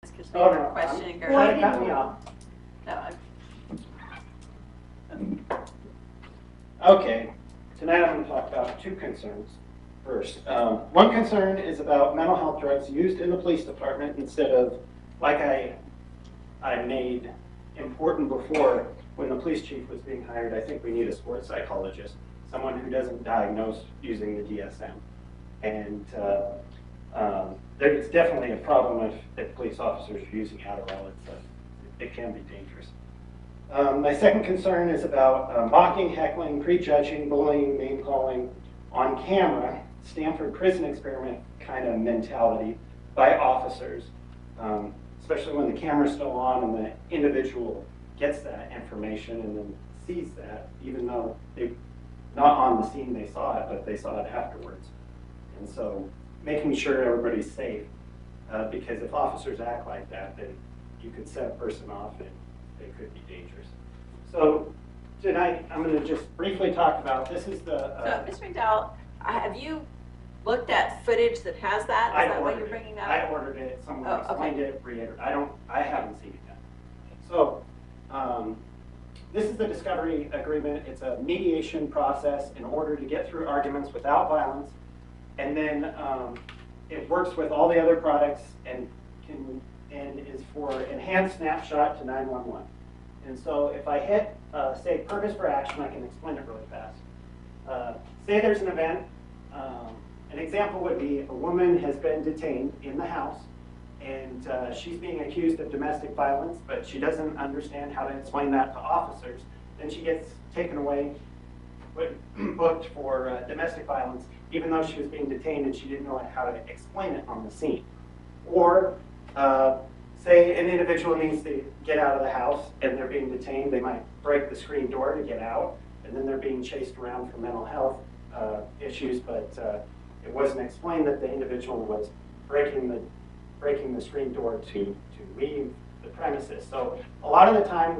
Excuse me, Oh, no, question. try to cut me off. No, Okay, tonight I'm going to talk about two concerns. First, one concern is about mental health drugs used in the police department instead of, like I made important before when the police chief was being hired. I think we need a sports psychologist, someone who doesn't diagnose using the DSM. And there's definitely a problem if police officers are using Adderall. It can be dangerous. My second concern is about mocking, heckling, prejudging, bullying, name-calling on camera, Stanford prison experiment kind of mentality by officers, especially when the camera's still on and the individual gets that information and then sees that, even though they're not on the scene they saw it, but they saw it afterwards. And so making sure everybody's safe, because if officers act like that, then you could set a person off and they could be dangerous. So tonight, I'm going to just briefly talk about, this is the... so, Mr. McDowell, have you looked at footage that has that? Is that what you're bringing up? I ordered it, someone explained it, I haven't seen it yet. So, this is the discovery agreement. It's a mediation process in order to get through arguments without violence. And then it works with all the other products and is for enhanced SnapShot to 911. And so if I hit, say, purpose for action, I can explain it really fast. Say there's an event. An example would be a woman has been detained in the house, and she's being accused of domestic violence, but she doesn't understand how to explain that to officers. Then she gets taken away, booked for domestic violence, even though she was being detained and she didn't know how to explain it on the scene. Or say an individual needs to get out of the house and they're being detained. They might break the screen door to get out, and then they're being chased around for mental health issues, but it wasn't explained that the individual was breaking the screen door to leave the premises. So a lot of the time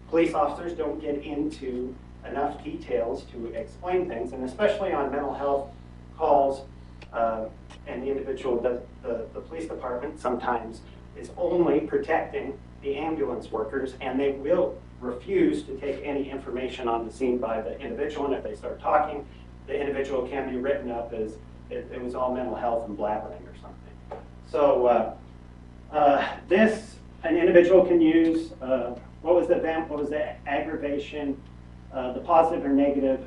police officers don't get into enough details to explain things, and especially on mental health calls, and the individual does, the police department sometimes is only protecting the ambulance workers, and they will refuse to take any information on the scene by the individual, and if they start talking, the individual can be written up as it was all mental health and blabbering or something. So an individual can use, what was the event, what was the aggravation, the positive or negative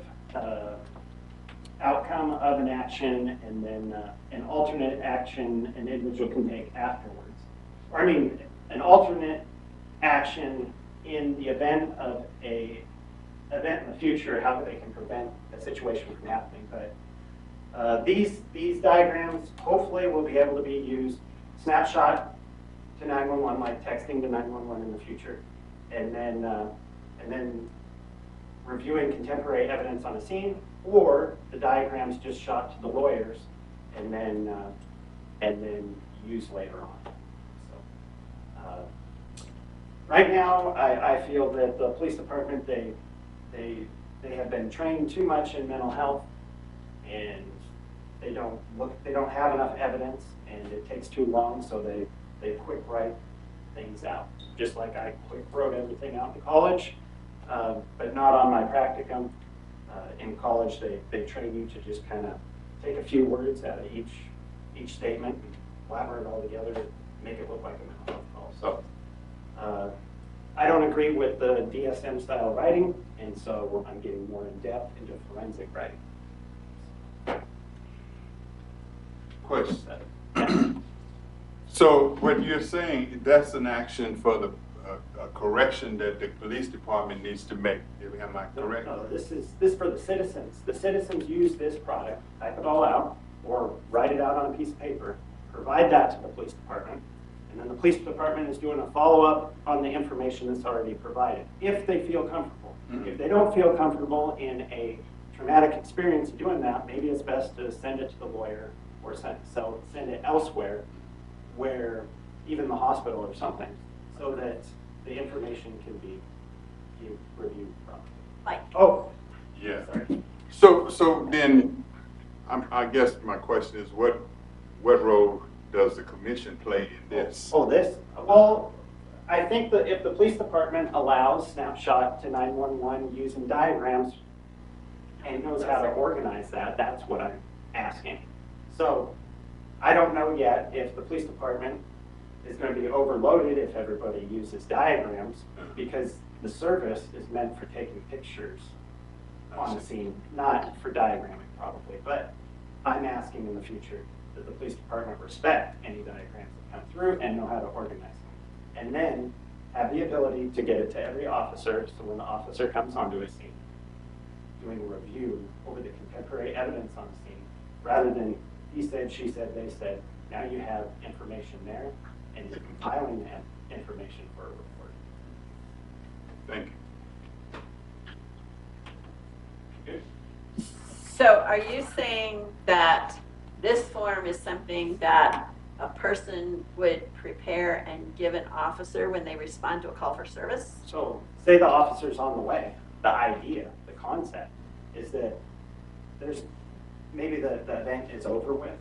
outcome of an action, and then an alternate action an individual can take afterwards. Or an alternate action in the event of an event in the future, how they can prevent a situation from happening. But these diagrams hopefully will be able to be used, snapshot to 911, like texting to 911 in the future, and then reviewing contemporary evidence on a scene, or the diagrams just shot to the lawyers and then used later on. So right now, I feel that the police department they have been trained too much in mental health, and they don't have enough evidence, and it takes too long, so they quick write things out. Just like I quick wrote everything out in college, but not on my practicum. In college, they train you to just kind of take a few words out of each statement and blabber it all together to make it look like a mental health call. So I don't agree with the DSM style writing, and so I'm getting more in depth into forensic writing. Question. So what you're saying, that's an action for the correction that the police department needs to make. Am I correct? No, this is for the citizens. The citizens use this product, type it all out, or write it out on a piece of paper, provide that to the police department, and then the police department is doing a follow-up on the information that's already provided, if they feel comfortable. Mm-hmm. If they don't feel comfortable in a traumatic experience doing that, maybe it's best to send it to the lawyer or send it elsewhere, where even the hospital or something, so that the information can be reviewed properly. Like, oh, yeah. Sorry. So then, I guess my question is, what role does the commission play in this? Oh, this? Well, I think that if the police department allows SnapShot to 911 using diagrams and knows how to organize that, that's what I'm asking. So I don't know yet if the police department is going to be overloaded if everybody uses diagrams, because the service is meant for taking pictures on the scene, not for diagramming probably. But I'm asking in the future that the police department respect any diagrams that come through and know how to organize them. And then have the ability to get it to every officer, so when the officer comes onto a scene, doing a review over the contemporary evidence on the scene, rather than he said, she said, they said, now you have information there, and you're compiling that information for a report. Thank you. Good. So are you saying that this form is something that a person would prepare and give an officer when they respond to a call for service? So say the officer's on the way. The idea, the concept is that there's, maybe the event is over with,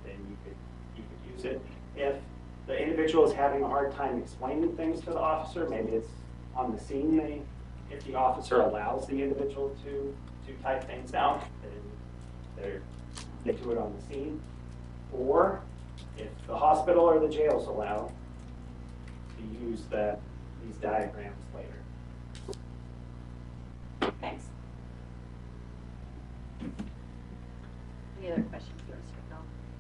then you could use it. If the individual is having a hard time explaining things to the officer, maybe it's on the scene, if the officer allows the individual to type things out, then they do it on the scene. Or if the hospital or the jail's allowed to use these diagrams later. Thanks. Any other questions for Mr.